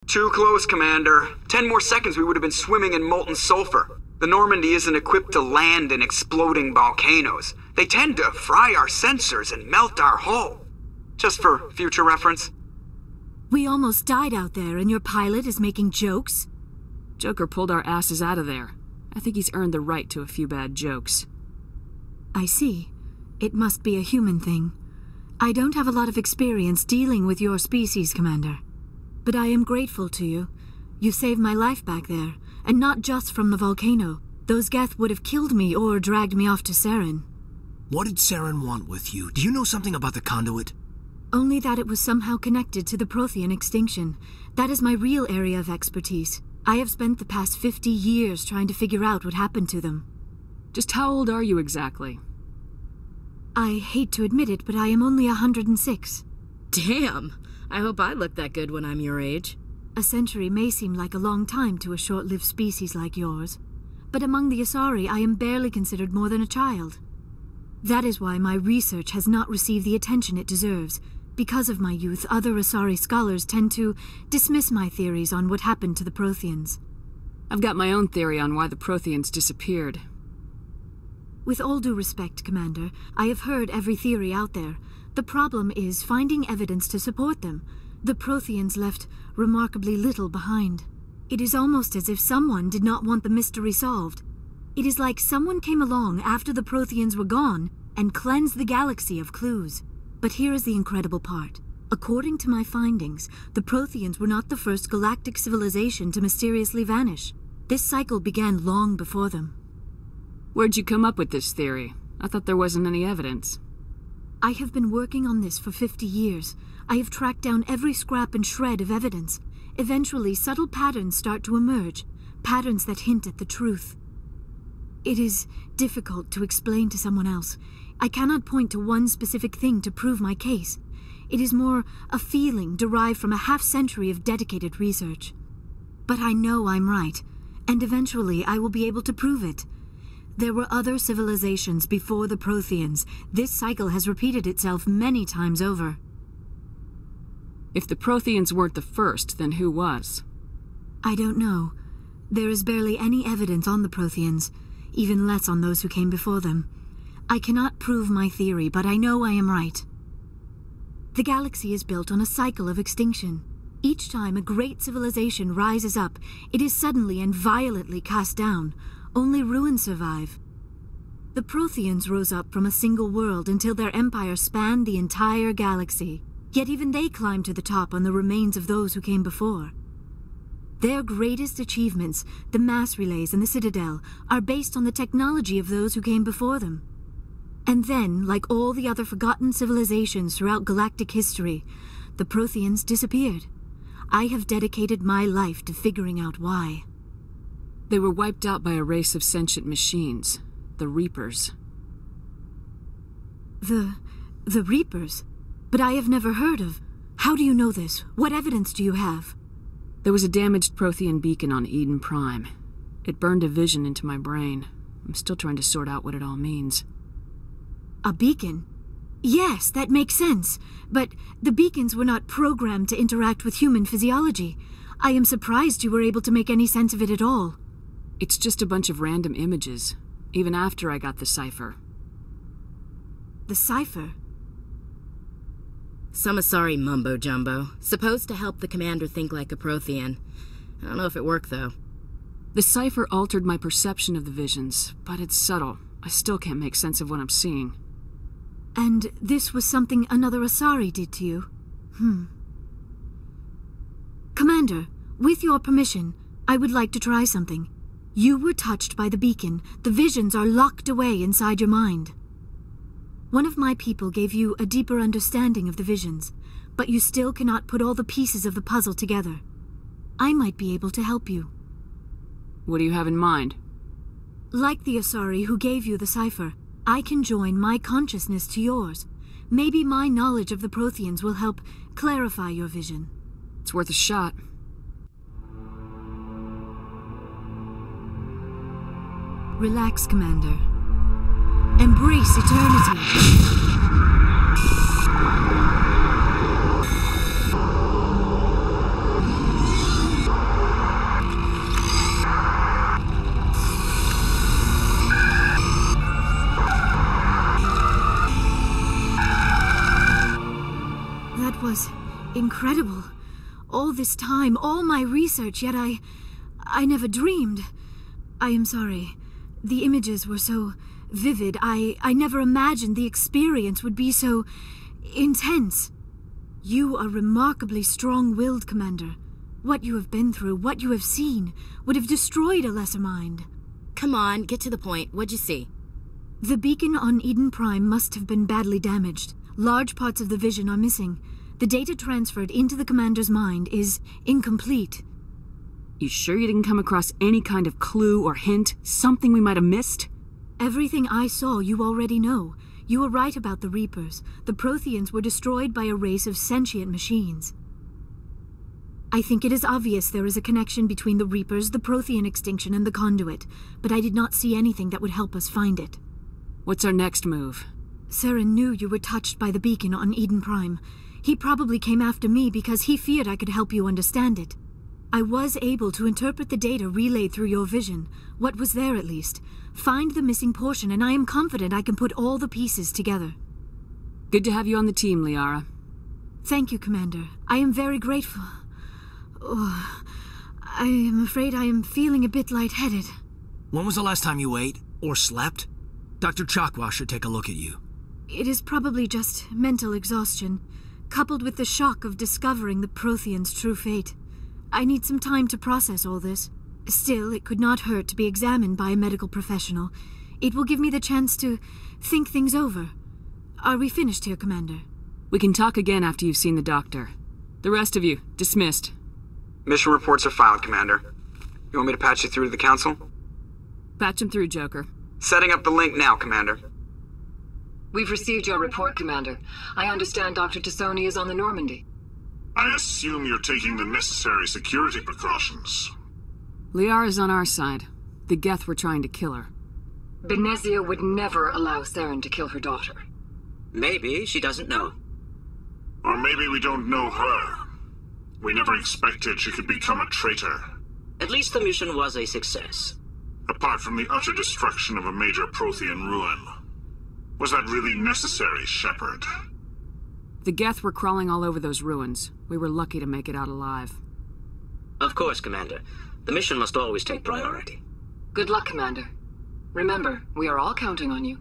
Too close, Commander. 10 more seconds we would have been swimming in molten sulfur. The Normandy isn't equipped to land in exploding volcanoes. They tend to fry our sensors and melt our hull. Just for future reference. We almost died out there, and your pilot is making jokes? Joker pulled our asses out of there. I think he's earned the right to a few bad jokes. I see. It must be a human thing. I don't have a lot of experience dealing with your species, Commander. But I am grateful to you. You saved my life back there, and not just from the volcano. Those Geth would have killed me or dragged me off to Saren. What did Saren want with you? Do you know something about the conduit? Only that it was somehow connected to the Prothean extinction. That is my real area of expertise. I have spent the past 50 years trying to figure out what happened to them. Just how old are you exactly? I hate to admit it, but I am only 106. Damn! I hope I look that good when I'm your age. A century may seem like a long time to a short-lived species like yours, but among the Asari I am barely considered more than a child. That is why my research has not received the attention it deserves. Because of my youth, other Asari scholars tend to dismiss my theories on what happened to the Protheans. I've got my own theory on why the Protheans disappeared. With all due respect, Commander, I have heard every theory out there. The problem is finding evidence to support them. The Protheans left remarkably little behind. It is almost as if someone did not want the mystery solved. It is like someone came along after the Protheans were gone and cleansed the galaxy of clues. But here is the incredible part. According to my findings, the Protheans were not the first galactic civilization to mysteriously vanish. This cycle began long before them. Where'd you come up with this theory? I thought there wasn't any evidence. I have been working on this for 50 years. I have tracked down every scrap and shred of evidence. Eventually, subtle patterns start to emerge, patterns that hint at the truth. It is difficult to explain to someone else. I cannot point to one specific thing to prove my case. It is more a feeling derived from a half-century of dedicated research. But I know I'm right, and eventually I will be able to prove it. There were other civilizations before the Protheans. This cycle has repeated itself many times over. If the Protheans weren't the first, then who was? I don't know. There is barely any evidence on the Protheans, even less on those who came before them. I cannot prove my theory, but I know I am right. The galaxy is built on a cycle of extinction. Each time a great civilization rises up, it is suddenly and violently cast down. Only ruins survive. The Protheans rose up from a single world until their empire spanned the entire galaxy. Yet even they climbed to the top on the remains of those who came before. Their greatest achievements, the mass relays and the Citadel, are based on the technology of those who came before them. And then, like all the other forgotten civilizations throughout galactic history, the Protheans disappeared. I have dedicated my life to figuring out why. They were wiped out by a race of sentient machines, the Reapers. The Reapers? But I have never heard of. How do you know this? What evidence do you have? There was a damaged Prothean beacon on Eden Prime. It burned a vision into my brain. I'm still trying to sort out what it all means. A beacon? Yes, that makes sense. But the beacons were not programmed to interact with human physiology. I am surprised you were able to make any sense of it at all. It's just a bunch of random images, even after I got the cipher. The cipher? Some Asari mumbo-jumbo, supposed to help the commander think like a Prothean. I don't know if it worked, though. The cipher altered my perception of the visions, but it's subtle. I still can't make sense of what I'm seeing. And this was something another Asari did to you? Commander, with your permission, I would like to try something. You were touched by the beacon. The visions are locked away inside your mind. One of my people gave you a deeper understanding of the visions, but you still cannot put all the pieces of the puzzle together. I might be able to help you. What do you have in mind? Like the Asari who gave you the cipher, I can join my consciousness to yours. Maybe my knowledge of the Protheans will help clarify your vision. It's worth a shot. Relax, Commander. Embrace eternity. incredible. All this time, all my research, yet I never dreamed. I am sorry. The images were so vivid. I never imagined the experience would be so intense. You are remarkably strong-willed, Commander. What you have been through, what you have seen, would have destroyed a lesser mind. Come on, get to the point. What'd you see? The beacon on Eden Prime must have been badly damaged. Large parts of the vision are missing. The data transferred into the Commander's mind is incomplete. You sure you didn't come across any kind of clue or hint? Something we might have missed? Everything I saw you already know. You were right about the Reapers. The Protheans were destroyed by a race of sentient machines. I think it is obvious there is a connection between the Reapers, the Prothean extinction, and the Conduit, but I did not see anything that would help us find it. What's our next move? Saren knew you were touched by the beacon on Eden Prime. He probably came after me because he feared I could help you understand it. I was able to interpret the data relayed through your vision, what was there at least, find the missing portion, and I am confident I can put all the pieces together. Good to have you on the team, Liara. Thank you, Commander. I am very grateful. Oh, I am afraid I am feeling a bit lightheaded. When was the last time you ate? Or slept? Dr. Chakwa should take a look at you. It is probably just mental exhaustion, coupled with the shock of discovering the Prothean's true fate. I need some time to process all this. Still, it could not hurt to be examined by a medical professional. It will give me the chance to think things over. Are we finished here, Commander? We can talk again after you've seen the doctor. The rest of you, dismissed. Mission reports are filed, Commander. You want me to patch you through to the Council? Patch him through, Joker. Setting up the link now, Commander. We've received your report, Commander. I understand Dr. Tassoni is on the Normandy. I assume you're taking the necessary security precautions. Liara's on our side. The Geth were trying to kill her. Benezia would never allow Saren to kill her daughter. Maybe she doesn't know. Or maybe we don't know her. We never expected she could become a traitor. At least the mission was a success. Apart from the utter destruction of a major Prothean ruin. Was that really necessary, Shepard? The Geth were crawling all over those ruins. We were lucky to make it out alive. Of course, Commander. The mission must always take priority. Good luck, Commander. Remember, we are all counting on you.